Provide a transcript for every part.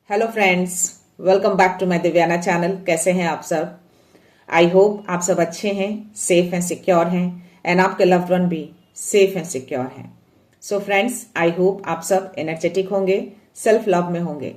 Hello friends, welcome back to my Divyana channel. कैसे हैं आप सब? आई होप आप सब अच्छे हैं, सेफ हैं, सिक्योर हैं एंड आपके लव्ड वन भी सेफ हैं, सिक्योर हैं। सो फ्रेंड्स, आई होप आप सब एनर्जेटिक होंगे, सेल्फ लव में होंगे।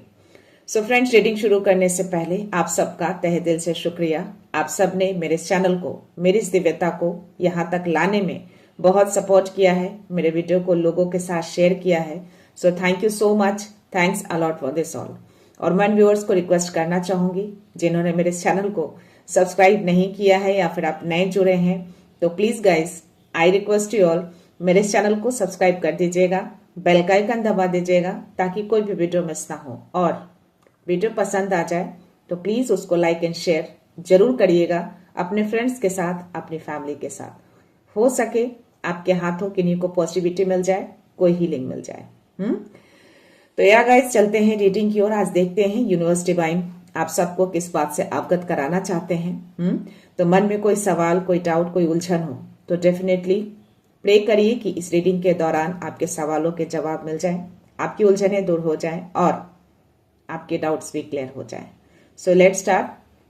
सो फ्रेंड्स, रीडिंग शुरू करने से पहले आप सबका तहे दिल से शुक्रिया। आप सब ने मेरे इस चैनल को, मेरी इस दिव्यता को यहाँ तक लाने में बहुत सपोर्ट किया है, मेरे वीडियो को लोगों के साथ शेयर किया है। So thank you so much, thanks a lot for this all. और मैं व्यूअर्स को रिक्वेस्ट करना चाहूंगी, जिन्होंने मेरे इस चैनल को सब्सक्राइब नहीं किया है या फिर आप नए जुड़े हैं, तो please guys, I request you all, मेरे इस चैनल को सब्सक्राइब कर दीजिएगा, बेल का आइकन दबा दीजिएगा ताकि कोई भी वीडियो मिस ना हो। और वीडियो पसंद आ जाए तो प्लीज उसको लाइक एंड शेयर जरूर करिएगा अपने फ्रेंड्स के साथ, अपनी फैमिली के साथ। हो सके आपके हाथों किन्हीं को पॉजिटिविटी मिल जाए, कोई हीलिंग मिल जाए। तो या गाइस, चलते हैं रीडिंग की ओर। आज देखते हैं यूनिवर्स डिवाइन आप सबको किस बात से अवगत कराना चाहते हैं। तो मन में कोई सवाल, कोई डाउट, कोई उलझन हो तो डेफिनेटली प्रे करिए कि इस रीडिंग के दौरान आपके सवालों के जवाब मिल जाए, आपकी उलझनें दूर हो जाए और आपके डाउट्स भी क्लियर हो जाए। So let start.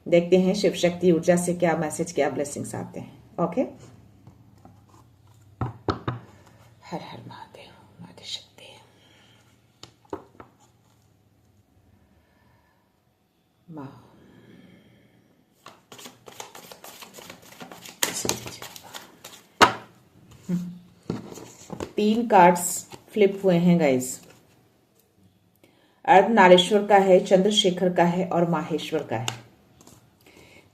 देखते हैं शिव शक्ति ऊर्जा से क्या मैसेज, क्या ब्लेसिंग्स आते हैं। ओके, हर हर महादेव, माता शक्ति। तीन कार्ड्स फ्लिप हुए हैं गाइस। अर्धनारीश्वर का है, चंद्रशेखर का है और माहेश्वर का है।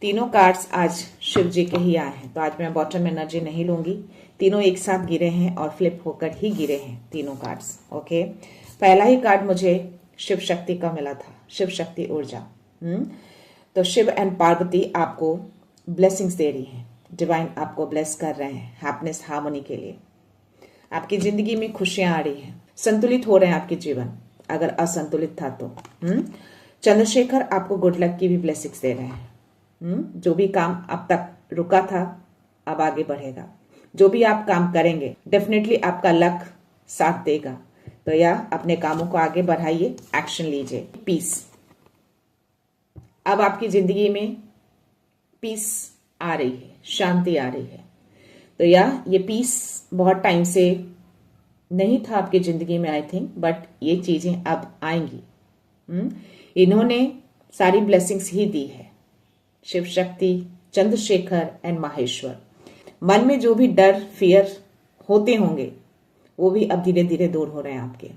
तीनों कार्ड्स आज शिव जी के ही आए हैं, तो आज मैं बॉटम एनर्जी नहीं लूंगी। तीनों एक साथ गिरे हैं और फ्लिप होकर ही गिरे हैं तीनों कार्ड्स। ओके, पहला ही कार्ड मुझे शिव शक्ति का मिला था, शिव शक्ति ऊर्जा। तो शिव एंड पार्वती आपको ब्लेसिंग्स दे रही हैं, डिवाइन आपको ब्लेस कर रहे हैं हैप्पीनेस, हार्मनी के लिए। आपकी जिंदगी में खुशियां आ रही हैं, संतुलित हो रहे हैं आपके जीवन, अगर असंतुलित था तो। चंद्रशेखर आपको गुड लक की भी ब्लेसिंग्स दे रहे हैं। जो भी काम अब तक रुका था अब आगे बढ़ेगा। जो भी आप काम करेंगे डेफिनेटली आपका लक साथ देगा। तो या अपने कामों को आगे बढ़ाइए, एक्शन लीजिए। पीस, अब आपकी जिंदगी में पीस आ रही है, शांति आ रही है। तो या ये पीस बहुत टाइम से नहीं था आपकी जिंदगी में, आई थिंक, बट ये चीजें अब आएंगी। इन्होंने सारी ब्लेसिंग्स ही दी है, शिव शक्ति, चंद्रशेखर एंड माहेश्वर। मन में जो भी डर, फियर होते होंगे वो भी अब धीरे धीरे दूर हो रहे हैं आपके।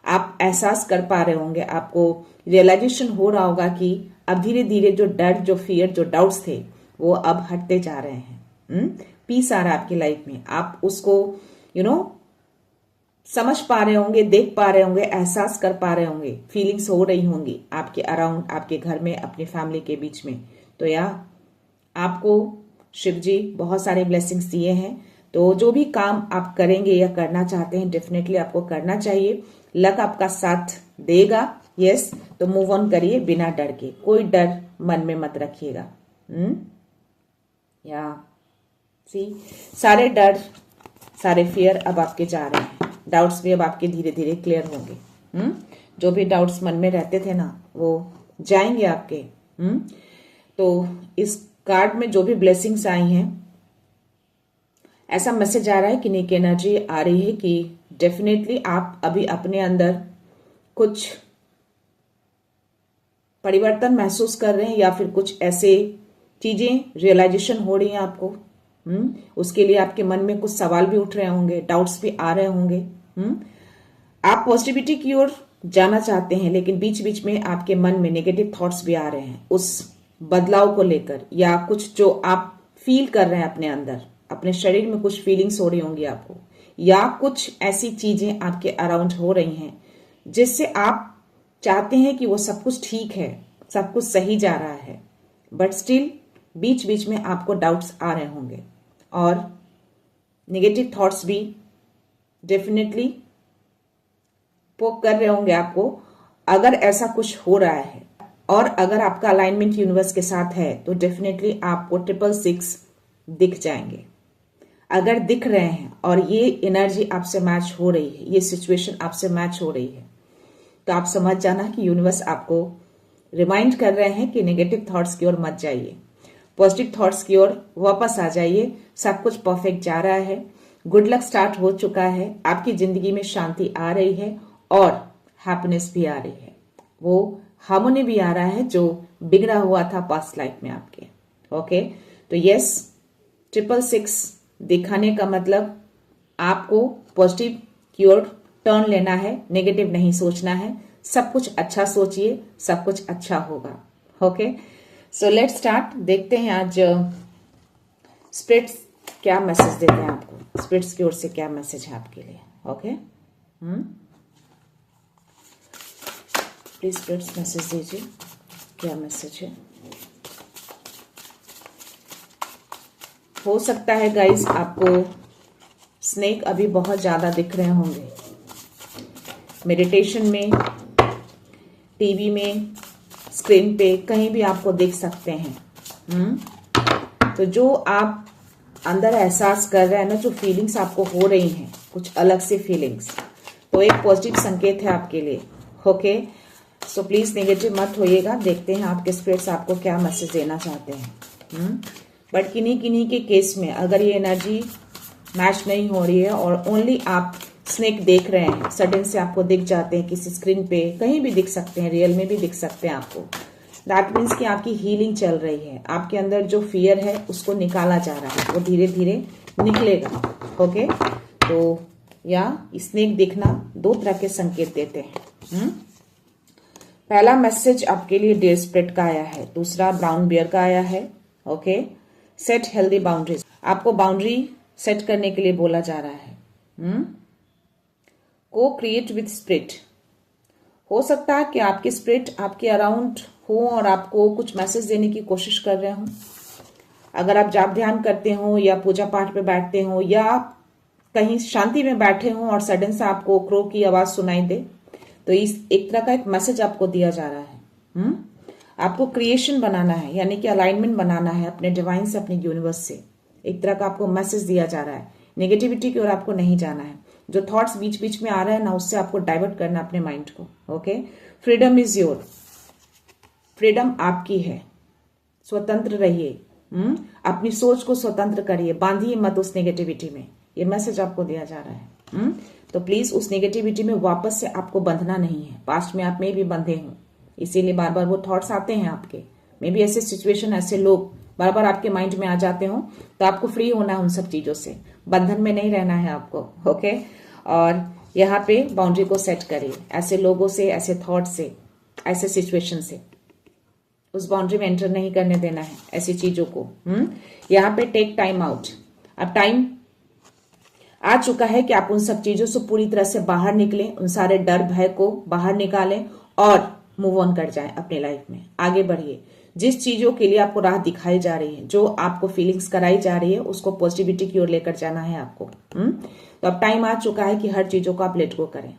आप एहसास कर पा रहे होंगे, आपको रियलाइजेशन हो रहा होगा कि अब धीरे धीरे जो डर, जो फियर, जो डाउट्स थे वो अब हटते जा रहे हैं। पीस आ रहा है आपकी लाइफ में। आप उसको समझ पा रहे होंगे, देख पा रहे होंगे, एहसास कर पा रहे होंगे, फीलिंग्स हो रही होंगी आपके अराउंड, आपके घर में, अपनी फैमिली के बीच में। तो या आपको शिव जी बहुत सारे ब्लेसिंग्स दिए हैं। तो जो भी काम आप करेंगे या करना चाहते हैं डेफिनेटली आपको करना चाहिए। लक आपका साथ देगा। यस, तो मूव ऑन करिए बिना डर के, कोई डर मन में मत रखिएगा। या सारे डर, सारे फियर अब आपके जा रहे हैं। डाउट्स भी अब आपके धीरे धीरे क्लियर होंगे। जो भी डाउट्स मन में रहते थे ना वो जाएंगे आपके। तो इस कार्ड में जो भी ब्लेसिंग्स आई हैं, ऐसा मैसेज आ रहा है कि नेक एनर्जी आ रही है कि डेफिनेटली आप अभी अपने अंदर कुछ परिवर्तन महसूस कर रहे हैं या फिर कुछ ऐसे चीजें रियलाइजेशन हो रही हैं आपको। उसके लिए आपके मन में कुछ सवाल भी उठ रहे होंगे, डाउट्स भी आ रहे होंगे। आप पॉजिटिविटी की ओर जाना चाहते हैं, लेकिन बीच बीच में आपके मन में नेगेटिव थॉट्स भी आ रहे हैं उस बदलाव को लेकर, या कुछ जो आप फील कर रहे हैं अपने अंदर, अपने शरीर में कुछ फीलिंग्स हो रही होंगी आपको, या कुछ ऐसी चीजें आपके अराउंड हो रही हैं जिससे आप चाहते हैं कि वो सब कुछ ठीक है, सब कुछ सही जा रहा है, बट स्टिल बीच बीच में आपको डाउट्स आ रहे होंगे और नेगेटिव थॉट्स भी डेफिनेटली पोक कर रहे होंगे आपको। अगर ऐसा कुछ हो रहा है और अगर आपका अलाइनमेंट यूनिवर्स के साथ है तो डेफिनेटली आपको 666 दिख जाएंगे। अगर दिख रहे हैं और ये एनर्जी आपसे मैच हो रही है, ये सिचुएशन आपसे मैच हो रही है, तो आप समझ जाना कि यूनिवर्स आपको रिमाइंड कर रहे हैं कि नेगेटिव थॉट्स की ओर मत जाइए, पॉजिटिव थॉट्स की ओर वापस आ जाइए। सब कुछ परफेक्ट जा रहा है, गुड लक स्टार्ट हो चुका है, आपकी जिंदगी में शांति आ रही है और हैप्पीनेस भी आ रही है, वो हार्मोनी भी आ रहा है जो बिगड़ा हुआ था पास्ट लाइफ में आपके। ओके, तो यस, 666 दिखाने का मतलब आपको पॉजिटिव की ओर टर्न लेना है, नेगेटिव नहीं सोचना है, सब कुछ अच्छा सोचिए, सब कुछ अच्छा होगा। Okay, so let's start. देखते हैं आज स्पिरिट्स क्या मैसेज देते हैं आपको, स्पिरिट्स की ओर से क्या मैसेज है आपके लिए। ओके, प्लीज स्पिरिट्स मैसेज दीजिए, क्या मैसेज है। हो सकता है गाइस आपको स्नेक अभी बहुत ज्यादा दिख रहे होंगे, मेडिटेशन में, टीवी में, स्क्रीन पे, कहीं भी आपको दिख सकते हैं। तो जो आप अंदर एहसास कर रहे हैं ना, जो फीलिंग्स आपको हो रही हैं, कुछ अलग से फीलिंग्स, तो एक पॉजिटिव संकेत है आपके लिए। ओके, सो प्लीज नेगेटिव मत होइएगा। देखते हैं आपके स्पिरिट्स आपको क्या मैसेज देना चाहते हैं। बट किन्हीं के केस में अगर ये एनर्जी मैच नहीं हो रही है और ओनली आप स्नेक देख रहे हैं, सडन से आपको दिख जाते हैं किसी स्क्रीन पे, कहीं भी दिख सकते हैं, रियल में भी दिख सकते हैं आपको, दैट मीन्स कि आपकी हीलिंग चल रही है, आपके अंदर जो फियर है उसको निकाला जा रहा है, वो धीरे धीरे निकलेगा। ओके, तो या स्नेक दिखना दो तरह के संकेत देते हैं। पहला मैसेज आपके लिए डियर स्पिरिट का आया है, दूसरा ब्राउन बियर का आया है। ओके, सेट हेल्दी बाउंड्रीज, आपको बाउंड्री सेट करने के लिए बोला जा रहा है। को क्रिएट विथ स्पिरिट, हो सकता है कि आपके स्पिरिट आपके अराउंड हो और आपको कुछ मैसेज देने की कोशिश कर रहे हो। अगर आप जाप ध्यान करते हो या पूजा पाठ पे बैठते हो या कहीं शांति में बैठे हो और सडन से आपको क्रो की आवाज सुनाई दे, तो इस एक तरह का एक मैसेज आपको दिया जा रहा है। आपको क्रिएशन बनाना है, यानी कि अलाइनमेंट बनाना है अपने डिवाइन से, अपने यूनिवर्स से। एक तरह का आपको मैसेज दिया जा रहा है, नेगेटिविटी की ओर आपको नहीं जाना है, जो थॉट्स बीच बीच में आ रहे हैं ना, उससे आपको डाइवर्ट करना अपने माइंड को। Okay, freedom is your, freedom आपकी है, स्वतंत्र रहिए। अपनी सोच को स्वतंत्र करिए, बांधिए मत उस नेगेटिविटी में, ये मैसेज आपको दिया जा रहा है। तो प्लीज उस नेगेटिविटी में वापस से आपको बंधना नहीं है। पास्ट में आप में भी बंधे हो, इसीलिए बार बार वो थॉट्स आते हैं आपके, मे भी ऐसे सिचुएशन, ऐसे लोग बार बार आपके माइंड में आ जाते हो, तो आपको फ्री होना है उन सब चीजों से, बंधन में नहीं रहना है आपको। ओके, और यहाँ पे बाउंड्री को सेट करिए, ऐसे लोगों से, ऐसे थॉट से, ऐसे सिचुएशन से उस बाउंड्री में एंटर नहीं करने देना है ऐसी चीजों को। यहाँ पे टेक टाइम आउट, अब टाइम आ चुका है कि आप उन सब चीजों से पूरी तरह से बाहर निकलें, उन सारे डर भय को बाहर निकालें और मूव ऑन कर जाएं, अपने लाइफ में आगे बढ़िए। जिस चीजों के लिए आपको राह दिखाई जा रही है, जो आपको फीलिंग्स कराई जा रही है, उसको पॉजिटिविटी की ओर लेकर जाना है आपको। तो अब टाइम आ चुका है कि हर चीजों को आप लेट गो करें।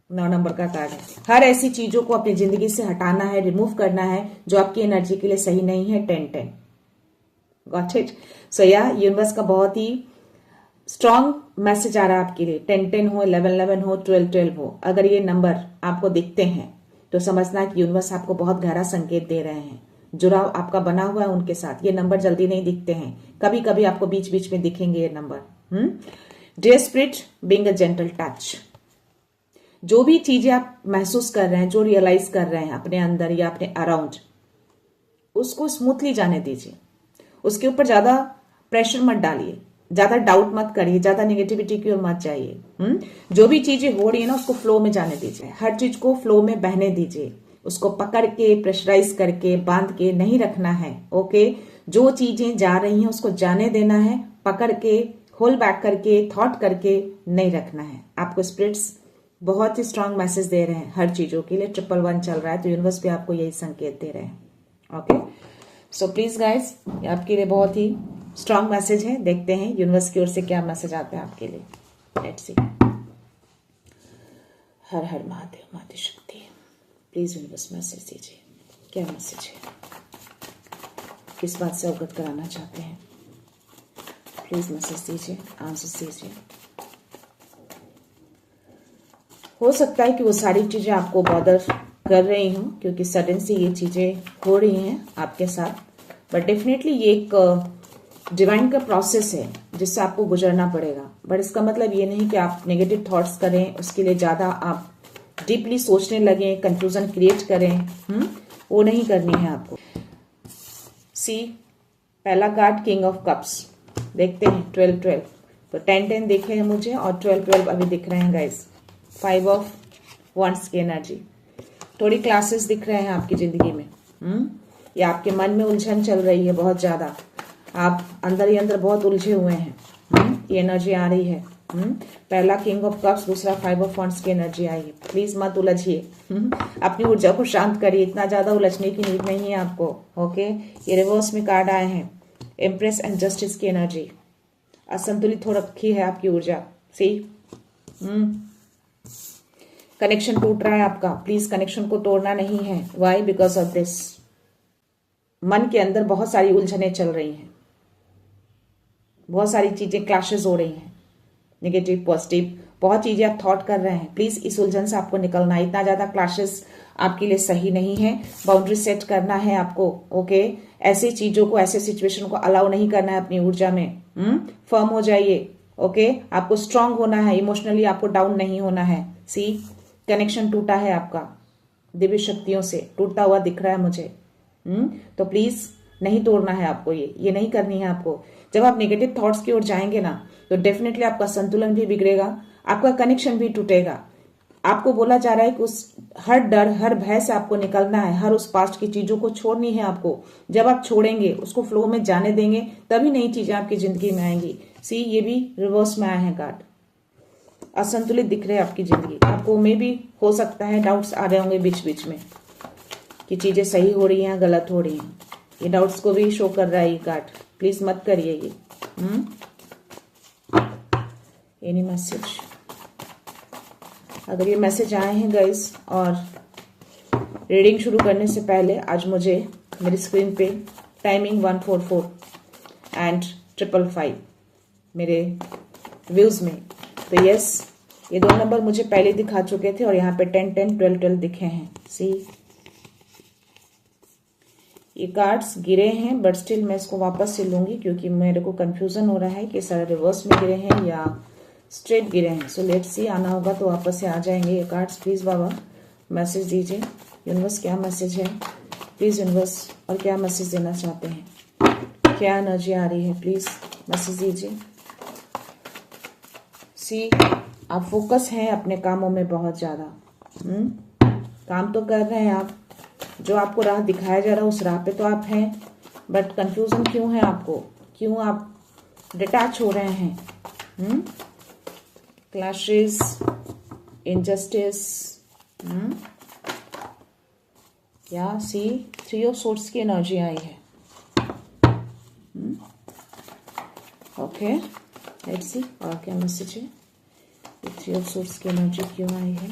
9 नंबर का कार्ड है, हर ऐसी चीजों को अपनी जिंदगी से हटाना है, रिमूव करना है जो आपकी एनर्जी के लिए सही नहीं है। 10-10, गॉट इट। सो या यूनिवर्स का बहुत ही स्ट्रॉन्ग मैसेज आ रहा है आपके लिए। 10-10 हो, 11-11 हो, 12-12 हो, अगर ये नंबर आपको दिखते हैं तो समझना कि यूनिवर्स आपको बहुत गहरा संकेत दे रहे हैं, जुड़ाव आपका बना हुआ है उनके साथ। ये नंबर जल्दी नहीं दिखते हैं, कभी कभी आपको बीच बीच में दिखेंगे ये number. Dear spirit, being a gentle touch, जो भी चीजें आप महसूस कर रहे हैं, जो रियलाइज कर रहे हैं अपने अंदर या अपने अराउंड, उसको स्मूथली जाने दीजिए, उसके ऊपर ज्यादा प्रेशर मत डालिए, ज्यादा डाउट मत करिए, ज्यादा नेगेटिविटी की ओर मत जाइए। जो भी चीजें हो रही है ना, उसको फ्लो में जाने दीजिए, हर चीज को फ्लो में बहने दीजिए, उसको पकड़ के प्रेशराइज करके बांध के नहीं रखना है। ओके, जो चीजें जा रही हैं उसको जाने देना है, पकड़ के होल्ड बैक करके थॉट करके नहीं रखना है। आपको स्पिरिट्स बहुत ही स्ट्रांग मैसेज दे रहे हैं हर चीजों के लिए। 111 चल रहा है तो यूनिवर्स भी आपको यही संकेत दे रहे हैं। ओके, सो प्लीज गाइस, आपके लिए बहुत ही स्ट्रांग मैसेज है। देखते हैं यूनिवर्स की ओर से क्या मैसेज आता है आपके लिए। Let's see. हर हर महादेव, माता शक्ति, प्लीज यूनिवर्स मैसेज दीजिए, क्या मैसेज है, किस बात से अवगत कराना चाहते हैं, प्लीज मैसेज दीजिए, आंसर दीजिए। हो सकता है कि वो सारी चीजें आपको बॉदर कर रही हूँ, क्योंकि सडन से ये चीजें हो रही हैं आपके साथ, बट डेफिनेटली ये एक डिवाइन का प्रोसेस है जिससे आपको गुजरना पड़ेगा। बट इसका मतलब ये नहीं कि आप नेगेटिव थॉट्स करें, उसके लिए ज्यादा आप डीपली सोचने लगे, कंफ्यूजन क्रिएट करें, वो नहीं करनी है आपको। सी, पहला कार्ड किंग ऑफ कप्स, देखते हैं 12-12, तो 10-10 दिखे हैं मुझे और 12-12 अभी दिख रहे हैं गाइस। 5 ऑफ वंड्स की एनर्जी, थोड़ी क्लासेस दिख रहे हैं आपकी जिंदगी में, या आपके मन में उलझन चल रही है बहुत ज्यादा, आप अंदर ही अंदर बहुत उलझे हुए हैं, ये एनर्जी आ रही है। पहला किंग ऑफ कप्स, दूसरा 5 ऑफ वंड्स की एनर्जी आई है। प्लीज मत उलझिए, अपनी ऊर्जा को शांत करिए, इतना ज्यादा उलझने की नीड नहीं है आपको। ओके, ये रिवर्स में कार्ड आए हैं, एम्प्रेस एंड जस्टिस की एनर्जी, असंतुलित हो रखी है आपकी ऊर्जा। सी, कनेक्शन टूट रहा है आपका, प्लीज कनेक्शन को तोड़ना नहीं है। वाई? बिकॉज ऑफ दिस, मन के अंदर बहुत सारी उलझनें चल रही हैं, बहुत सारी चीजें क्लैशेस हो रही हैं, नेगेटिव पॉजिटिव बहुत चीजें आप थॉट कर रहे हैं। प्लीज इस उलझन से आपको निकलना है, इतना ज्यादा क्लैशेस आपके लिए सही नहीं है। बाउंड्री सेट करना है आपको। ओके, ऐसी चीजों को, ऐसे सिचुएशन को अलाउ नहीं करना है अपनी ऊर्जा में। फर्म हो जाइए। ओके, आपको स्ट्रांग होना है, इमोशनली आपको डाउन नहीं होना है। सी, कनेक्शन टूटा है आपका, दिव्य शक्तियों से टूटता हुआ दिख रहा है मुझे। तो प्लीज नहीं तोड़ना है आपको, ये नहीं करनी है आपको। जब आप नेगेटिव थॉट्स की ओर जाएंगे ना, तो डेफिनेटली आपका संतुलन भी बिगड़ेगा, आपका कनेक्शन भी टूटेगा। आपको बोला जा रहा है कि उस हर डर, हर भय से आपको निकलना है, हर उस पास्ट की चीजों को छोड़नी है आपको। जब आप छोड़ेंगे, उसको फ्लो में जाने देंगे, तभी नई चीजें आपकी जिंदगी में आएंगी। सी, ये भी रिवर्स में आए हैं कार्ड, असंतुलित दिख रहे हैं आपकी जिंदगी। आपको में भी हो सकता है डाउट्स आ रहे होंगे बीच बीच में कि चीजें सही हो रही हैं, गलत हो रही हैं। ये डाउट्स को भी शो कर रहा है ये कार्ड, प्लीज मत करिए ये। एनी मैसेज, अगर ये मैसेज आए हैं गाइस, और रीडिंग शुरू करने से पहले आज मुझे मेरी स्क्रीन पे टाइमिंग 144 एंड 555 मेरे व्यूज में, तो यस, ये दो नंबर मुझे पहले दिखा चुके थे और यहाँ पे 10-10, 12-12 दिखे हैं। सी, ये कार्ड्स गिरे हैं, बट स्टिल मैं इसको वापस से लूंगी क्योंकि मेरे को कंफ्यूजन हो रहा है कि सारे रिवर्स में गिरे हैं या स्ट्रेट गिरे हैं। सो लेट्स सी, आना होगा तो वापस से आ जाएंगे ये कार्ड्स। प्लीज बाबा मैसेज दीजिए, यूनिवर्स क्या मैसेज है प्लीज यूनिवर्स, और क्या मैसेज देना चाहते हैं, क्या एनर्जी आ रही है, प्लीज मैसेज दीजिए। सी, आप फोकस हैं अपने कामों में बहुत ज्यादा, काम तो कर रहे हैं आप, जो आपको राह दिखाया जा रहा है उस राह पे तो आप हैं, बट कंफ्यूजन क्यों है आपको, क्यों आप डिटैच हो रहे हैं? क्लैशेस, इनजस्टिस, या सी, 3 ऑफ सोर्ड्स की एनर्जी आई है। ओके, लेट्स सी और क्या मैसेज है। 3 ऑफ सोर्ड्स की एनर्जी क्यों आई है?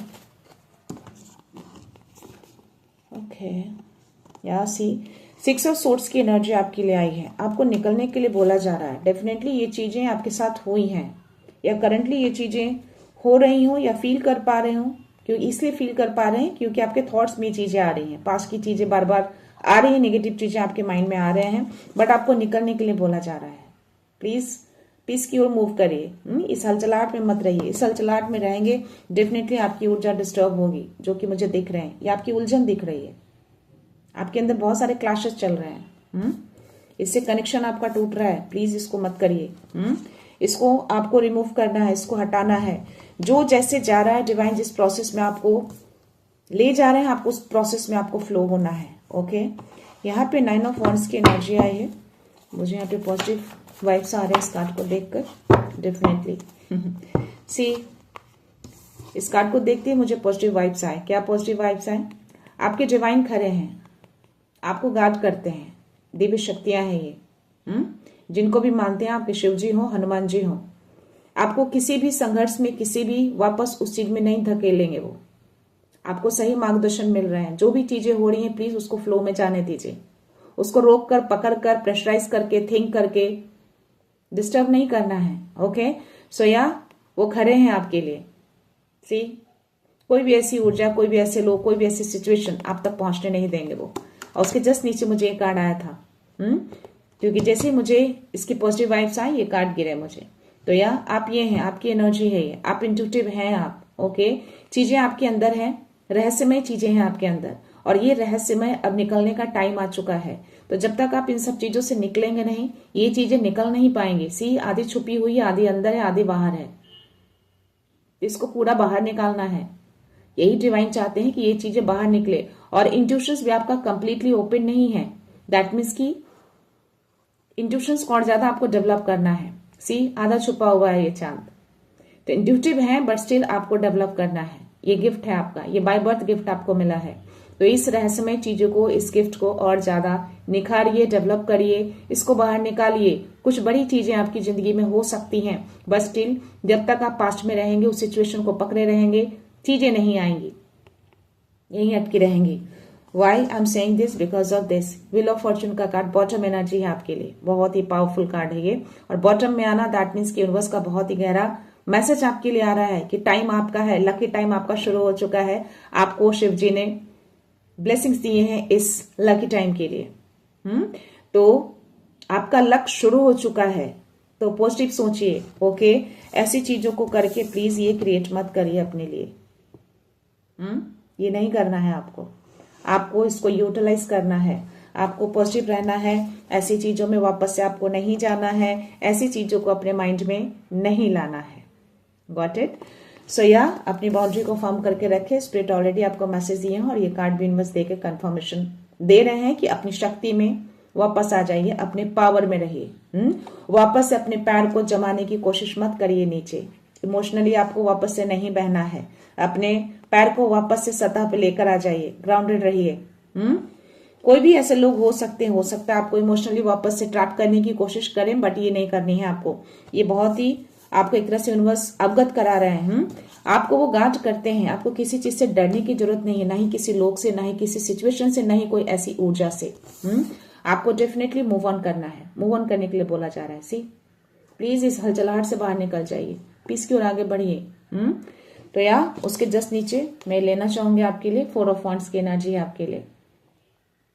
ओके, या सी, 6 ऑफ सोर्ड्स की एनर्जी आपके लिए आई है। आपको निकलने के लिए बोला जा रहा है। डेफिनेटली ये चीजें आपके साथ हुई हैं, या करंटली ये चीजें हो रही हो, या फील कर पा रहे हो, क्योंकि इसलिए फील कर पा रहे हैं क्योंकि आपके थॉट्स में चीजें आ रही हैं, पास्ट की चीजें बार बार आ रही है, नेगेटिव चीजें आपके माइंड में आ रहे हैं, बट आपको निकलने के लिए बोला जा रहा है। प्लीज पीस की ओर मूव करिए, इस हलचलाहट में मत रहिए। इस हलचलाहट में रहेंगे डेफिनेटली आपकी ऊर्जा डिस्टर्ब होगी, जो कि मुझे दिख रहे हैं, या आपकी उलझन दिख रही है, आपके अंदर बहुत सारे क्लैशेस चल रहे हैं, इससे कनेक्शन आपका टूट रहा है। प्लीज इसको मत करिए, इसको आपको रिमूव करना है, इसको हटाना है। जो जैसे जा रहा है डिवाइन, जिस प्रोसेस में आपको ले जा रहे हैं, आपको उस प्रोसेस में आपको फ्लो होना है। ओके, यहाँ पे 9 ऑफ वॉन्ड्स की एनर्जी आई है, मुझे यहाँ पे पॉजिटिव वाइब्स आ रहे हैं इस कार्ड को देखकर, डेफिनेटली। सी, इस कार्ड को देखते ही मुझे पॉजिटिव वाइब्स आए। क्या पॉजिटिव वाइब्स आए? आपके डिवाइन खड़े हैं, आपको गार्ड करते हैं, दिव्य शक्तियां हैं ये, जिनको भी मानते हैं, आपके शिव जी हो, हनुमान जी हो, आपको किसी भी संघर्ष में, किसी भी वापस उस चीज में नहीं धकेलेंगे। वो आपको सही मार्गदर्शन मिल रहे हैं। जो भी चीजें हो रही हैं, प्लीज उसको फ्लो में जाने दीजिए, उसको रोक कर, पकड़ कर, प्रेशराइज करके, थिंक करके डिस्टर्ब नहीं करना है। ओके, सो या वो खड़े हैं आपके लिए। सी, कोई भी ऐसी ऊर्जा, कोई भी ऐसे लोग, कोई भी ऐसी सिचुएशन आप तक पहुंचने नहीं देंगे वो। और उसके जस्ट नीचे मुझे ये कार्ड आया था, क्योंकि जैसे ही मुझे इसकी पॉजिटिव वाइब्स आई, ये कार्ड गिरे मुझे। तो या आप ये हैं, आपकी एनर्जी है ये, आप इंट्यूटिव हैं आप, ओके। चीजें आपके अंदर हैं, रहस्यमय चीजें हैं आपके अंदर, और ये रहस्यमय अब निकलने का टाइम आ चुका है। तो जब तक आप इन सब चीजों से निकलेंगे नहीं, ये चीजें निकल नहीं पाएंगी। सी, आधी छुपी हुई है, आधी अंदर है, आधी बाहर है। इसको पूरा बाहर निकालना है। यही डिवाइन चाहते हैं कि ये चीजें बाहर निकले। और इंट्यूशंस भी आपका कंप्लीटली ओपन नहीं है। दैट मीन्स की इंट्यूशंस को और ज्यादा आपको डेवलप करना है। सी, आधा छुपा हुआ है ये चांद। तो इंट्यूटिव है बट स्टिल आपको डेवलप करना है। ये गिफ्ट है आपका, ये बाय बर्थ गिफ्ट आपको मिला है। तो इस रहस्यमय चीजों को, इस गिफ्ट को और ज्यादा निखारिए, डेवलप करिए, इसको बाहर निकालिए। कुछ बड़ी चीजें आपकी जिंदगी में हो सकती हैं, बट स्टिल जब तक आप पास्ट में रहेंगे, उस सिचुएशन को पकड़े रहेंगे, चीजें नहीं आएंगी, यहीं अटकी रहेंगी। Why I am saying this? Because of this wheel of fortune का कार्ड बॉटम एनर्जी है आपके लिए, बहुत ही पावरफुल कार्ड है ये। और बॉटम में आना दैट मीन्स कि यूनिवर्स का बहुत ही गहरा मैसेज आपके लिए आ रहा है कि टाइम आपका है, लकी टाइम आपका शुरू हो चुका है। आपको शिव जी ने ब्लेसिंग्स दिए हैं इस लकी टाइम के लिए। तो आपका लक शुरू हो चुका है, तो पॉजिटिव सोचिए, ओके। ऐसी चीजों को करके प्लीज ये क्रिएट मत करिए अपने लिए। ये नहीं करना है आपको। आपको इसको यूटिलाइज करना है, आपको पॉजिटिव रहना है। ऐसी चीजों में वापस से आपको नहीं जाना है, ऐसी चीजों को अपने माइंड में नहीं लाना है। Got it? सो या अपनी बाउंड्री को फॉर्म करके रखे। स्पिरिट ऑलरेडी आपको मैसेज दिए हैं और ये कार्ड भी इनवर्स देके कंफर्मेशन दे रहे हैं कि अपनी शक्ति में वापस आ जाइए, अपने पावर में रहिए। वापस से अपने पैर को जमाने की कोशिश मत करिए नीचे। इमोशनली आपको वापस से नहीं बहना है, अपने पैर को वापस से सतह पे लेकर आ जाइए, ग्राउंडेड रहिए। कोई भी ऐसे लोग हो सकते हैं, हो सकता है आपको इमोशनली वापस से ट्रैप करने की कोशिश करें, बट ये नहीं करनी है आपको। ये बहुत ही आपको एक तरह से यूनिवर्स अवगत करा रहे हैं। आपको वो गार्ड करते हैं, आपको किसी चीज से डरने की जरूरत नहीं है, ना ही किसी लोग से, ना ही किसी सिचुएशन से, ना ही कोई ऐसी ऊर्जा से। आपको डेफिनेटली मूव ऑन करना है, मूव ऑन करने के लिए बोला जा रहा है। सी, प्लीज इस हलचलाहट से बाहर निकल जाइए, पीस की ओर आगे बढ़िए। तो या उसके जस्ट नीचे मैं लेना चाहूंगी आपके लिए 4 ऑफ वांड्स की एनर्जी है आपके लिए।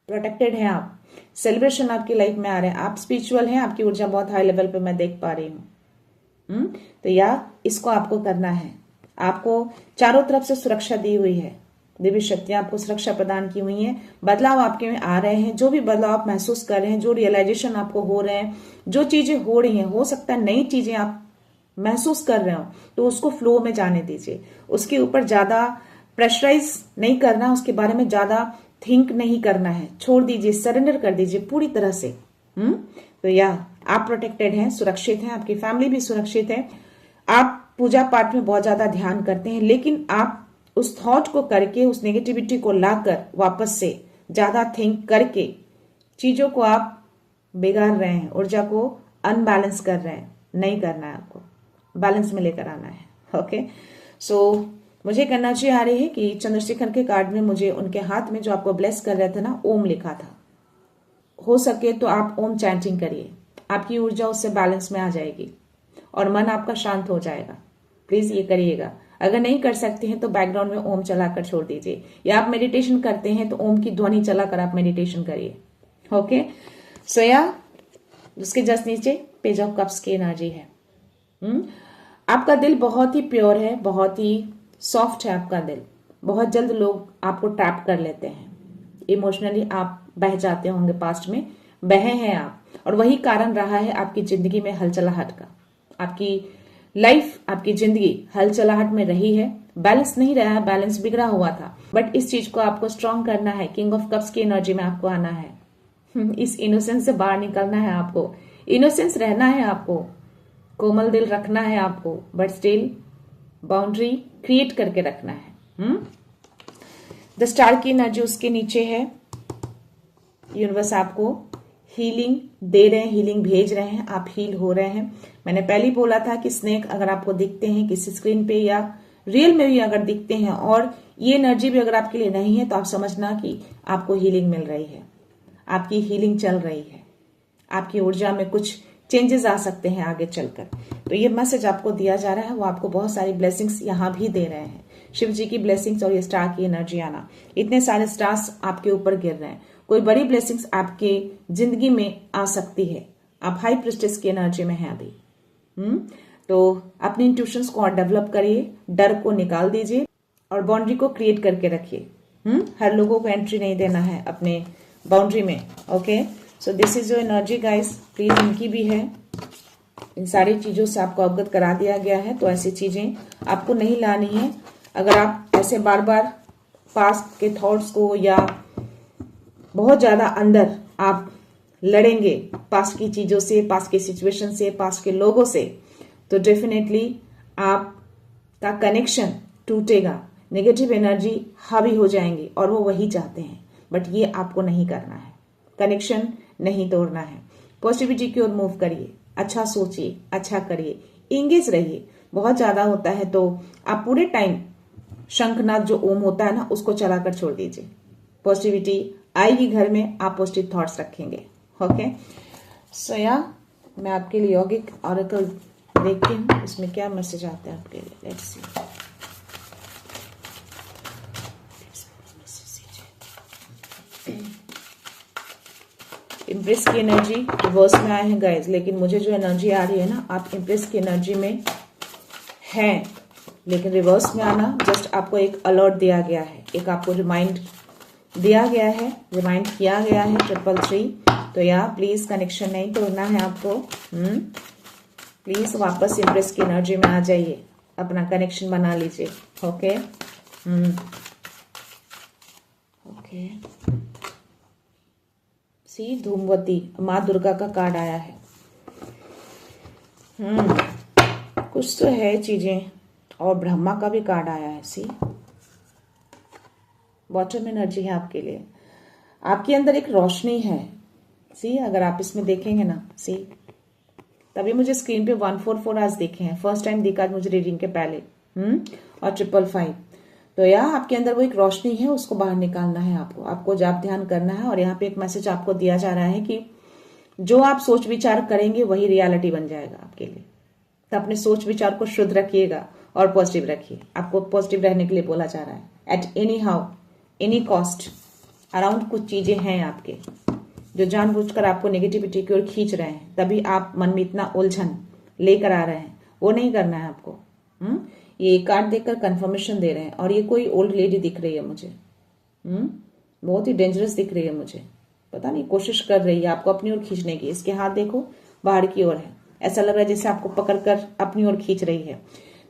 प्रोटेक्टेड है आप, सेलिब्रेशन आपकी लाइफ में आ रहे हैं, आप स्पिरिचुअल हैं, आपकी ऊर्जा बहुत हाई लेवल पे मैं देख पा रही हूँ। तो या इसको आपको करना है। आपको चारों तरफ से सुरक्षा दी हुई है, दिव्य शक्तियां आपको सुरक्षा प्रदान की हुई है। बदलाव आपके में आ रहे हैं, जो भी बदलाव आप महसूस कर रहे हैं, जो रियलाइजेशन आपको हो रहे हैं, जो चीजें हो रही हैं, हो सकता है नई चीजें आप महसूस कर रहे हो, तो उसको फ्लो में जाने दीजिए। उसके ऊपर ज्यादा प्रेशराइज नहीं करना, उसके बारे में ज्यादा थिंक नहीं करना है, छोड़ दीजिए, सरेंडर कर दीजिए पूरी तरह से। तो या आप प्रोटेक्टेड हैं, सुरक्षित हैं, आपकी फैमिली भी सुरक्षित है। आप पूजा पाठ में बहुत ज्यादा ध्यान करते हैं, लेकिन आप उस थॉट को करके, उस नेगेटिविटी को लाकर वापस से ज्यादा थिंक करके चीजों को आप बिगाड़ रहे हैं, ऊर्जा को अनबैलेंस कर रहे हैं। नहीं करना है आपको, बैलेंस में लेकर आना है। ओके, सो मुझे एक एनर्जी आ रही है कि चंद्रशेखर के कार्ड में मुझे उनके हाथ में जो आपको ब्लेस कर रहे थे ना, ओम लिखा था। हो सके तो आप ओम चैंटिंग करिए, आपकी ऊर्जा उससे बैलेंस में आ जाएगी और मन आपका शांत हो जाएगा। प्लीज ये करिएगा। अगर नहीं कर सकते हैं तो बैकग्राउंड में ओम चलाकर छोड़ दीजिए, या आप मेडिटेशन करते हैं तो ओम की ध्वनि चलाकर आप मेडिटेशन करिए। ओके, सो या उसके जस्ट नीचे पेज ऑफ कप्स की एनर्जी है। आपका दिल बहुत ही प्योर है, बहुत ही सॉफ्ट है आपका दिल। बहुत जल्द लोग आपको ट्रैप कर लेते हैं, इमोशनली आप बह जाते होंगे, पास्ट में बहे हैं आप, और वही कारण रहा है आपकी जिंदगी में हलचलाहट का। आपकी लाइफ, आपकी जिंदगी हलचलाहट में रही है, बैलेंस नहीं रहा है, बैलेंस बिगड़ा हुआ था। बट इस चीज को आपको स्ट्रांग करना है, किंग ऑफ कप्स की एनर्जी में आपको आना है। इस इनोसेंस से बाहर निकलना है आपको, इनोसेंस रहना है आपको, कोमल दिल रखना है आपको, बट स्टिल बाउंड्री क्रिएट करके रखना है। द स्टार की एनर्जी उसके नीचे है। यूनिवर्स आपको हीलिंग दे रहे हैं, हीलिंग भेज रहे हैं, आप हील हो रहे हैं। मैंने पहले ही बोला था कि स्नेक अगर आपको दिखते हैं किसी स्क्रीन पे या रियल में भी अगर दिखते हैं, और ये एनर्जी भी अगर आपके लिए नहीं है, तो आप समझना कि आपको हीलिंग मिल रही है, आपकी हीलिंग चल रही है, आपकी ऊर्जा में कुछ चेंजेस आ सकते हैं आगे चलकर। तो ये मैसेज आपको दिया जा रहा है, वो आपको बहुत सारी ब्लेसिंग्स यहाँ भी दे रहे हैं। शिव जी की ब्लेसिंग्स और ये स्टार की एनर्जी आना, इतने सारे स्टार्स आपके ऊपर गिर रहे हैं, कोई बड़ी ब्लेसिंग्स आपके जिंदगी में आ सकती है। आप हाई प्रिस्टेस की एनर्जी में हैं अभी। तो अपने इंट्यूशंस को और डेवलप करिए, डर को निकाल दीजिए और बाउंड्री को क्रिएट करके रखिए। हर लोगों को एंट्री नहीं देना है अपने बाउंड्री में। Okay, so this is your energy guys, please इनकी भी है। इन सारी चीजों से आपको अवगत करा दिया गया है, तो ऐसी चीजें आपको नहीं लानी है। अगर आप ऐसे बार बार पास्ट के थॉट्स को या बहुत ज्यादा अंदर आप लड़ेंगे पास्ट की चीजों से, पास्ट के सिचुएशन से, पास्ट के लोगों से, तो डेफिनेटली आपका कनेक्शन टूटेगा, नेगेटिव एनर्जी हावी हो जाएंगी और वो वही चाहते हैं, बट ये आपको नहीं करना है। कनेक्शन नहीं तोड़ना है, पॉजिटिविटी की ओर मूव करिए, अच्छा सोचिए, अच्छा करिए, इंगेज रहिए। बहुत ज्यादा होता है तो आप पूरे टाइम शंखनाद जो ओम होता है ना, उसको चलाकर छोड़ दीजिए। पॉजिटिविटी आएगी घर में, आप पॉजिटिव थॉट्स रखेंगे। ओके, सो या मैं आपके लिए यौगिक ऑरेकल देखती हूँ, इसमें क्या मैसेज आता है आपके लिए। Let's see. इम्प्रेस की एनर्जी रिवर्स में आए हैं गाइज, लेकिन मुझे जो एनर्जी आ रही है ना, आप इम्प्रेस की एनर्जी में हैं, लेकिन रिवर्स में आना जस्ट आपको एक अलर्ट दिया गया है, एक आपको रिमाइंड दिया गया है, रिमाइंड किया गया है 333। तो या प्लीज कनेक्शन नहीं तोड़ना है आपको। प्लीज वापस इम्प्रेस की एनर्जी में आ जाइए, अपना कनेक्शन बना लीजिए। ओके, ओके, सी धूमवती, माँ दुर्गा का कार्ड आया है। कुछ तो है चीजें, और ब्रह्मा का भी कार्ड आया है। सी बॉटम एनर्जी है आपके लिए, आपके अंदर एक रोशनी है। सी अगर आप इसमें देखेंगे ना, सी तभी मुझे स्क्रीन पे 144 आज देखे हैं, फर्स्ट टाइम दिखा मुझे रीडिंग के पहले। और 555, तो यहाँ आपके अंदर वो एक रोशनी है, उसको बाहर निकालना है आपको, आपको जाप ध्यान करना है। और यहाँ पे एक मैसेज आपको दिया जा रहा है कि जो आप सोच विचार करेंगे वही रियलिटी बन जाएगा आपके लिए। तो अपने सोच विचार को शुद्ध रखिएगा और पॉजिटिव रखिए। आपको पॉजिटिव रहने के लिए बोला जा रहा है। At any how, any cost, around कुछ चीजें हैं आपके जो जानबूझकर आपको नेगेटिविटी की ओर खींच रहे हैं, तभी आप मन में इतना उलझन लेकर आ रहे हैं। वो नहीं करना है आपको। ये कार्ड देखकर कंफर्मेशन दे रहे हैं, और ये कोई ओल्ड लेडी दिख रही है मुझे। बहुत ही डेंजरस दिख रही है मुझे, पता नहीं कोशिश कर रही है आपको अपनी ओर खींचने की। इसके हाथ देखो बाहर की ओर है, ऐसा लग रहा है जैसे आपको पकड़कर अपनी ओर खींच रही है।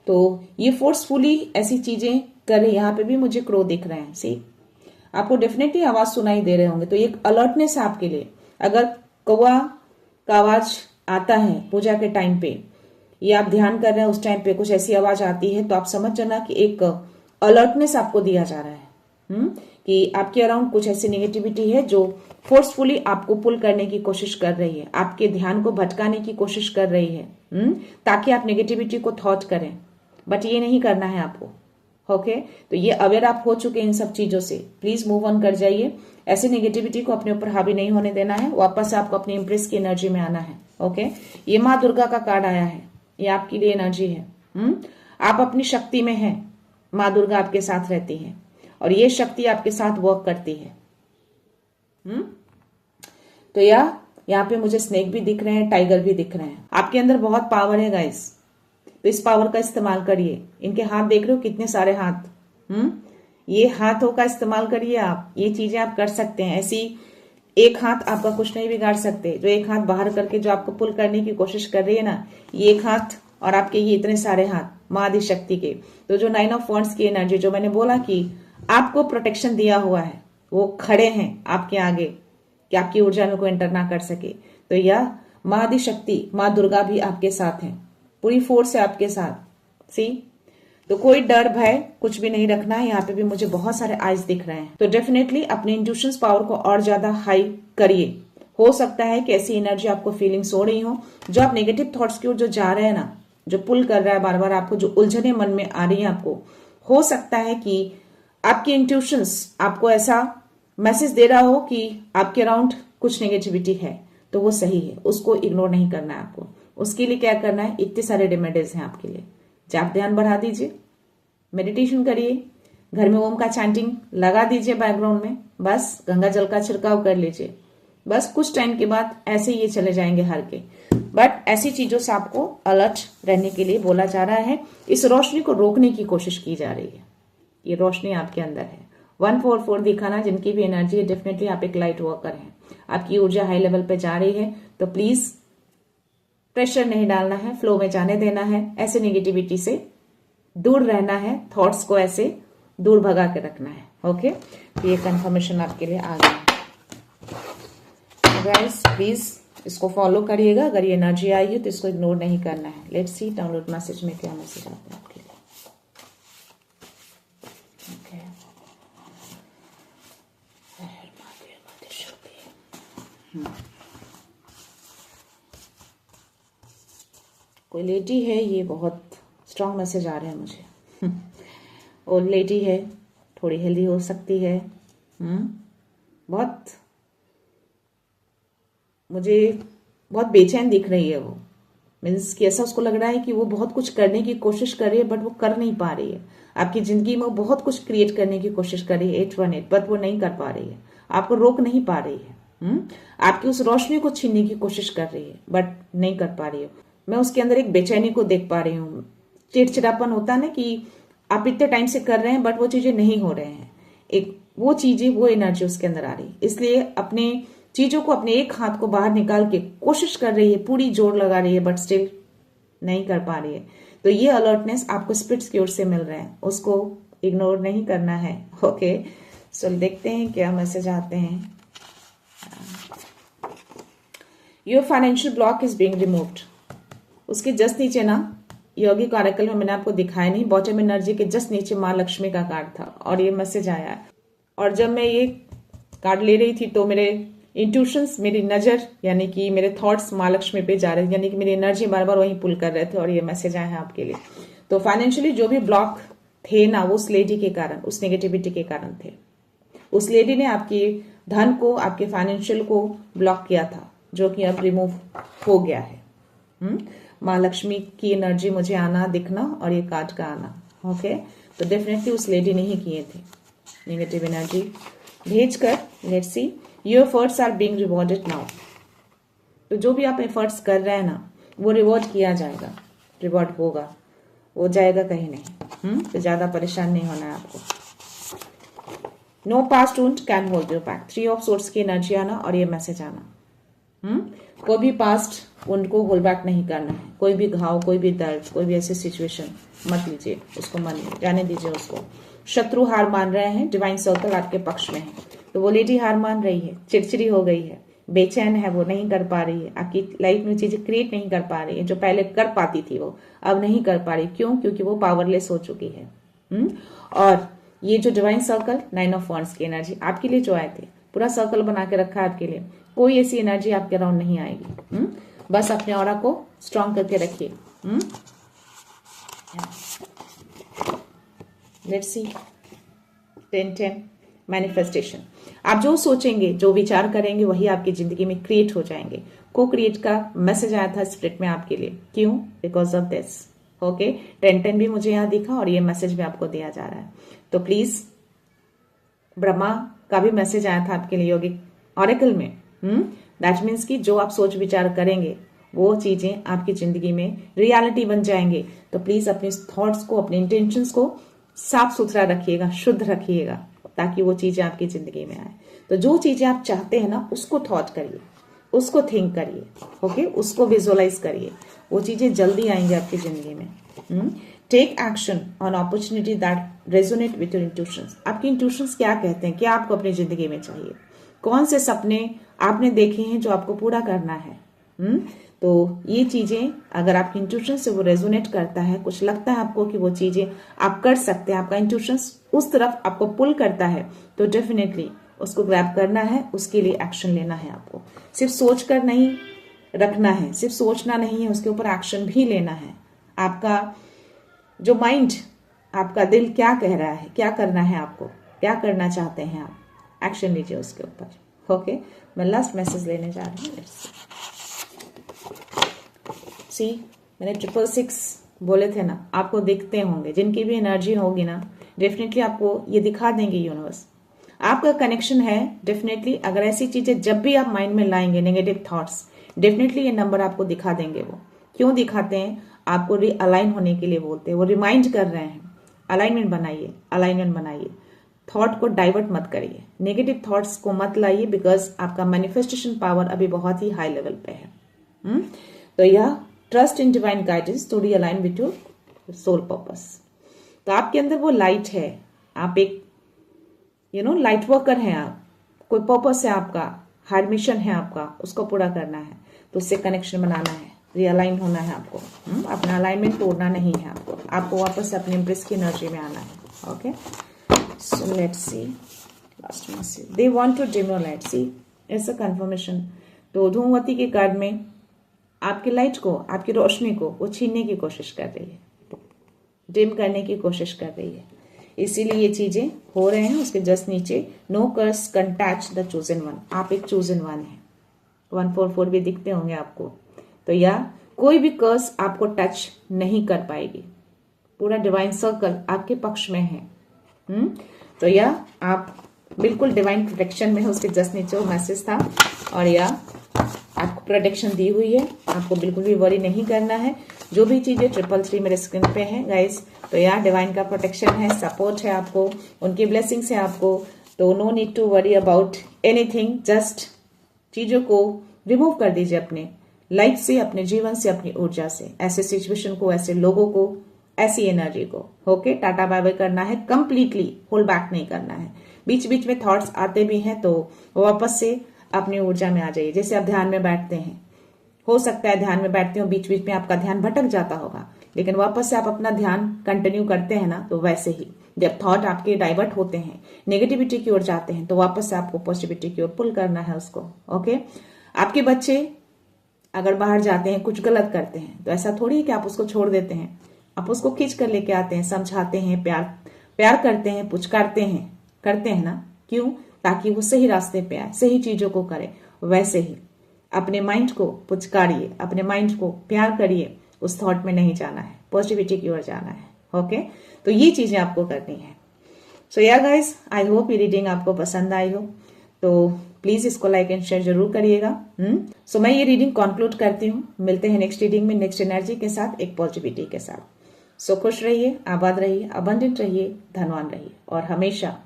तो ये फोर्सफुली ऐसी चीजें कर रही है। यहाँ पे भी मुझे क्रो दिख रहे हैं। सी आपको डेफिनेटली आवाज सुनाई दे रहे होंगे, तो एक अलर्टनेस है आपके लिए। अगर कौवा का आवाज आता है पूजा के टाइम पे, ये आप ध्यान कर रहे हैं, उस टाइम पे कुछ ऐसी आवाज आती है, तो आप समझ जाना कि एक अलर्टनेस आपको दिया जा रहा है कि आपके अराउंड कुछ ऐसी नेगेटिविटी है जो फोर्सफुली आपको पुल करने की कोशिश कर रही है, आपके ध्यान को भटकाने की कोशिश कर रही है, ताकि आप नेगेटिविटी को थॉट करें। बट ये नहीं करना है आपको। ओके, तो ये अवेयर आप हो चुके हैं इन सब चीजों से, प्लीज मूव ऑन कर जाइए। ऐसी नेगेटिविटी को अपने ऊपर हावी नहीं होने देना है, वापस आपको अपनी इम्प्रेस की एनर्जी में आना है। ओके, ये माँ दुर्गा का कार्ड आया है, ये आपके लिए एनर्जी है। आप अपनी शक्ति में हैं, माँ दुर्गा आपके साथ रहती है और ये शक्ति आपके साथ वर्क करती है। तो यहाँ पे मुझे स्नेक भी दिख रहे हैं, टाइगर भी दिख रहे हैं। आपके अंदर बहुत पावर है गाइस, तो इस पावर का इस्तेमाल करिए। इनके हाथ देख रहे हो कितने सारे हाथ, ये हाथों का इस्तेमाल करिए आप। ये चीजें आप कर सकते हैं। ऐसी एक हाथ आपका कुछ नहीं बिगाड़ सकते। जो एक हाथ बाहर करके जो आपको पुल करने की कोशिश कर रही है ना, ये एक हाथ और आपके ये इतने सारे हाथ माँ आदि शक्ति के। तो जो 9 ऑफ वांड्स की एनर्जी, जो मैंने बोला कि आपको प्रोटेक्शन दिया हुआ है, वो खड़े हैं आपके आगे कि आपकी ऊर्जा में कोई एंटर ना कर सके। तो यह माँ आदि शक्ति, माँ दुर्गा भी आपके साथ है, पूरी फोर्स है आपके साथ। सी तो कोई डर भय कुछ भी नहीं रखना है। यहाँ पे भी मुझे बहुत सारे आइज दिख रहे हैं। तो डेफिनेटली अपने इंट्यूशंस पावर को और ज्यादा हाई करिए। हो सकता है कि ऐसी एनर्जी आपको फीलिंग्स हो रही हो, जो आप नेगेटिव थॉट्स की ओर जो जा रहे हैं ना, जो पुल कर रहा है बार बार आपको, जो उलझने मन में आ रही है आपको, हो सकता है कि आपकी इंट्यूशंस आपको ऐसा मैसेज दे रहा हो कि आपके अराउंड कुछ नेगेटिविटी है। तो वो सही है, उसको इग्नोर नहीं करना है आपको। उसके लिए क्या करना है, इतने सारे रेमेडीज हैं आपके लिए। जाप ध्यान बढ़ा दीजिए, मेडिटेशन करिए, घर में ओम का चैंटिंग लगा दीजिए बैकग्राउंड में, बस गंगा जल का छिड़काव कर लीजिए, बस कुछ टाइम के बाद ऐसे ये चले जाएंगे हर के। बट ऐसी चीजों से आपको अलर्ट रहने के लिए बोला जा रहा है। इस रोशनी को रोकने की कोशिश की जा रही है। ये रोशनी आपके अंदर है। 144 दिखाना, जिनकी भी एनर्जी है, डेफिनेटली आप एक लाइट वर्कर हैं। आपकी ऊर्जा हाई लेवल पे जा रही है, तो प्लीज प्रेशर नहीं डालना है, फ्लो में जाने देना है, ऐसे नेगेटिविटी से दूर रहना है, थॉट्स को ऐसे दूर भगा के रखना है। ओके, तो ये कंफर्मेशन आपके लिए आ गया। गाइस प्लीज इसको फॉलो करिएगा। अगर ये एनर्जी आई है तो इसको इग्नोर नहीं करना है। लेट्स सी डाउनलोड मैसेज में क्या मैसेज आता है आपके लिए। ओके, कोई लेडी है, ये बहुत स्ट्रांग मैसेज आ रहे हैं मुझे। ओल्ड लेडी है, थोड़ी हेल्दी हो सकती है। बहुत मुझे बहुत बेचैन दिख रही है वो। मीन्स कि ऐसा उसको लग रहा है कि वो बहुत कुछ करने की कोशिश कर रही है बट वो कर नहीं पा रही है। आपकी जिंदगी में वो बहुत कुछ क्रिएट करने की कोशिश कर रही है 818, बट वो नहीं कर पा रही है, आपको रोक नहीं पा रही है। आपकी उस रोशनी को छीनने की कोशिश कर रही है बट नहीं कर पा रही है। मैं उसके अंदर एक बेचैनी को देख पा रही हूँ। चिड़चिड़ापन होता है ना कि आप इतने टाइम से कर रहे हैं बट वो चीजें नहीं हो रहे हैं, एक वो चीजें, वो एनर्जी उसके अंदर आ रही है। इसलिए अपने चीजों को, अपने एक हाथ को बाहर निकाल के कोशिश कर रही है, पूरी जोर लगा रही है बट स्टिल नहीं कर पा रही है। तो ये अलर्टनेस आपको स्पिरिट्स की ओर से मिल रहा है, उसको इग्नोर नहीं करना है। ओके, सो देखते हैं क्या मैसेज आते हैं। Your financial block is being removed. उसके जस्ट नीचे ना, यौगिक ऑरेकल में मैंने आपको दिखाया नहीं, बॉटम एनर्जी के जस्ट नीचे माँ लक्ष्मी का कार्ड था और ये मैसेज आया। और जब मैं ये कार्ड ले रही थी तो मेरे इंट्यूशंस, मेरी नजर यानी कि मेरे थॉट्स माँ लक्ष्मी पे जा रहे थे, यानी कि मेरी एनर्जी बार बार वहीं पुल कर रहे थे और ये मैसेज आया है आपके लिए। तो फाइनेंशियली जो भी ब्लॉक थे ना, वो उस लेडी के कारण, उस नेगेटिविटी के कारण थे। उस लेडी ने आपकी धन को, आपके फाइनेंशियल को ब्लॉक किया था, जो कि अब रिमूव हो गया है। माँ लक्ष्मी की एनर्जी मुझे आना, दिखना और ये कार्ड का आना। ओके, तो डेफिनेटली उस लेडी ने ही किए थे नेगेटिव एनर्जी भेजकर। Let's see, your efforts are being rewarded now. तो जो भी आप एफर्ट्स कर रहे हैं ना, वो रिवॉर्ड किया जाएगा, रिवॉर्ड होगा, वो जाएगा कहीं नहीं। तो ज्यादा परेशान नहीं होना है आपको। No past wound can hold you back. 3 of source की एनर्जी आना और ये मैसेज आना। कोई भी पास्ट वुंड को होल्ड बैक नहीं करना है। कोई भी घाव, कोई भी दर्द, कोई भी ऐसी सिचुएशन मत लीजिए, उसको मन जाने दीजिए उसको। शत्रु हार मान रहे हैं, डिवाइन सर्कल आपके पक्ष में है। तो वो लेडी हार मान रही है, चिड़चिड़ी हो गई है, बेचैन है, वो नहीं कर पा रही है, आपकी लाइफ में चीजें क्रिएट नहीं कर पा रही है। जो पहले कर पाती थी वो अब नहीं कर पा रही। क्यों? क्योंकि वो पावरलेस हो चुकी है। और ये जो डिवाइन सर्कल 9 ऑफ वांड्स की एनर्जी आपके लिए जो आए थे, पूरा सर्कल बना के रखा है आपके लिए। कोई ऐसी एनर्जी आपके अराउंड नहीं आएगी। बस अपने ऑरा को स्ट्रांग करके रखिए। Let's see 10-10 manifestation. आप जो सोचेंगे, जो विचार करेंगे, वही आपकी जिंदगी में क्रिएट हो जाएंगे। को क्रिएट का मैसेज आया था स्पिरिट में आपके लिए। क्यों? Because of this. ओके, 10-10 भी मुझे यहाँ दिखा और ये मैसेज भी आपको दिया जा रहा है। तो प्लीज, ब्रह्मा का भी मैसेज आया था आपके लिए यौगिक ऑरेकल में। दैट मीन्स कि जो आप सोच विचार करेंगे वो चीजें आपकी जिंदगी में रियलिटी बन जाएंगे। तो प्लीज अपने थॉट्स को, अपने इंटेंशंस को साफ सुथरा रखिएगा, शुद्ध रखिएगा, ताकि वो चीजें आपकी जिंदगी में आए। तो जो चीजें आप चाहते हैं ना, उसको थॉट करिए, उसको थिंक करिए। ओके, उसको विजुअलाइज करिए, वो चीजें जल्दी आएंगे आपकी जिंदगी में। Take action on opportunity that resonate with your intuitions. आपके इंट्यूशंस क्या कहते हैं, क्या आपको अपनी जिंदगी में चाहिए, कौन से सपने आपने देखे हैं जो आपको पूरा करना है। तो ये चीजें अगर आपकी इंट्यूशन से वो रेजोनेट करता है, कुछ लगता है आपको कि वो चीजें आप कर सकते हैं, आपका इंट्यूशन उस तरफ आपको पुल करता है, तो डेफिनेटली उसको ग्रैब करना है, उसके लिए एक्शन लेना है। आपको सिर्फ सोच कर नहीं रखना है, सिर्फ सोचना नहीं है, उसके ऊपर एक्शन भी लेना है। आपका जो माइंड, आपका दिल क्या कह रहा है, क्या करना है आपको, क्या करना चाहते हैं आप, एक्शन लीजिए उसके ऊपर। ओके, मैं लास्ट मैसेज लेने जा रही हूँ। सी, मैंने 666 बोले थे ना, आपको दिखते होंगे, जिनकी भी एनर्जी होगी ना डेफिनेटली आपको ये दिखा देंगे यूनिवर्स। आपका कनेक्शन है डेफिनेटली। अगर ऐसी चीजें जब भी आप माइंड में लाएंगे, नेगेटिव थॉट्स, डेफिनेटली ये नंबर आपको दिखा देंगे। वो क्यों दिखाते हैं? आपको रीअलाइन होने के लिए बोलते हैं, वो रिमाइंड कर रहे हैं। अलाइनमेंट बनाइए, अलाइनमेंट बनाइए, थॉट को डाइवर्ट मत करिए, नेगेटिव थॉट्स को मत लाइए, बिकॉज आपका मैनिफेस्टेशन पावर अभी बहुत ही हाई लेवल पे है। तो यह trust in divine guidance to realign with your soul purpose. तो आपके अंदर वो लाइट है, आप एक लाइट वर्कर हैं आप, कोई पर्पस है आपका, हायर मिशन है आपका, उसको पूरा करना है, तो उससे कनेक्शन बनाना है, रियलाइन होना है आपको। अपना अलाइनमेंट तोड़ना नहीं है आपको वापस अपने एम्प्रेस की एनर्जी में आना है। Okay, so let's see last में see they want to dim your light. See ऐसा कंफर्मेशन। तो धूमवती के कार्ड में आपकी लाइट को, आपकी रोशनी को वो छीनने की कोशिश कर रही है, डिम करने की कोशिश कर रही है, इसीलिए ये चीजें हो रहे हैं। उसके जस्ट नीचे no curse can touch the chosen one, आप एक चोजन वन है। 144 भी दिखते होंगे आपको। तो या कोई भी कर्स आपको टच नहीं कर पाएगी, पूरा डिवाइन सर्कल आपके पक्ष में है। तो या आप बिल्कुल डिवाइन प्रोटेक्शन में है। उसके जस्ट नीचे वो मैसेज था, और या आपको प्रोटेक्शन दी हुई है, आपको बिल्कुल भी वरी नहीं करना है। जो भी चीजें 333 मेरे स्क्रीन पे है गाइस, तो यार डिवाइन का प्रोटेक्शन है, सपोर्ट है आपको, उनकी ब्लेसिंग्स है आपको। तो no need to worry about anything, just चीजों को रिमूव कर दीजिए अपने लाइफ से, अपने जीवन से, अपनी ऊर्जा से, ऐसे सिचुएशन को, ऐसे लोगों को, ऐसी एनर्जी को। ओके, टाटा बाय बाय करना है, कंप्लीटली होल्ड बैक नहीं करना है। बीच बीच में थॉट्स आते भी हैं तो वापस से अपनी ऊर्जा में आ जाइए। जैसे आप ध्यान में बैठते हैं, हो सकता है ध्यान में बैठते हो, बीच बीच में आपका ध्यान भटक जाता होगा, लेकिन वापस से आप अपना ध्यान कंटिन्यू करते हैं ना, तो वैसे ही जब थॉट आपके डाइवर्ट होते हैं, नेगेटिविटी की ओर जाते हैं, तो वापस से आपको पॉजिटिविटी की ओर पुल करना है उसको। ओके, आपके बच्चे अगर बाहर जाते हैं, कुछ गलत करते हैं, तो ऐसा थोड़ी है कि आप उसको छोड़ देते हैं, आप उसको खींच कर लेके आते हैं, समझाते हैं, प्यार करते हैं, पुचकारते हैं, करते हैं ना। क्यों? ताकि वो सही रास्ते पे आए, सही चीजों को करे। वैसे ही अपने माइंड को पुचकारिए, अपने माइंड को प्यार करिए, उस थॉट में नहीं जाना है, पॉजिटिविटी की ओर जाना है। ओके, तो ये चीजें आपको करनी है। सो या गाइस, आई होप ये रीडिंग आपको पसंद आई हो, तो प्लीज इसको लाइक एंड शेयर जरूर करिएगा। सो मैं ये रीडिंग कंक्लूड करती हूँ। मिलते हैं नेक्स्ट रीडिंग में, नेक्स्ट एनर्जी के साथ, एक पॉजिटिविटी के साथ। सो खुश रहिए, आबाद रहिए, अबंडेंट रहिए, धनवान रहिए, और हमेशा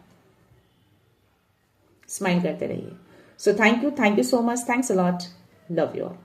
स्माइल करते रहिए। So thank you so much, thanks a lot, love you all.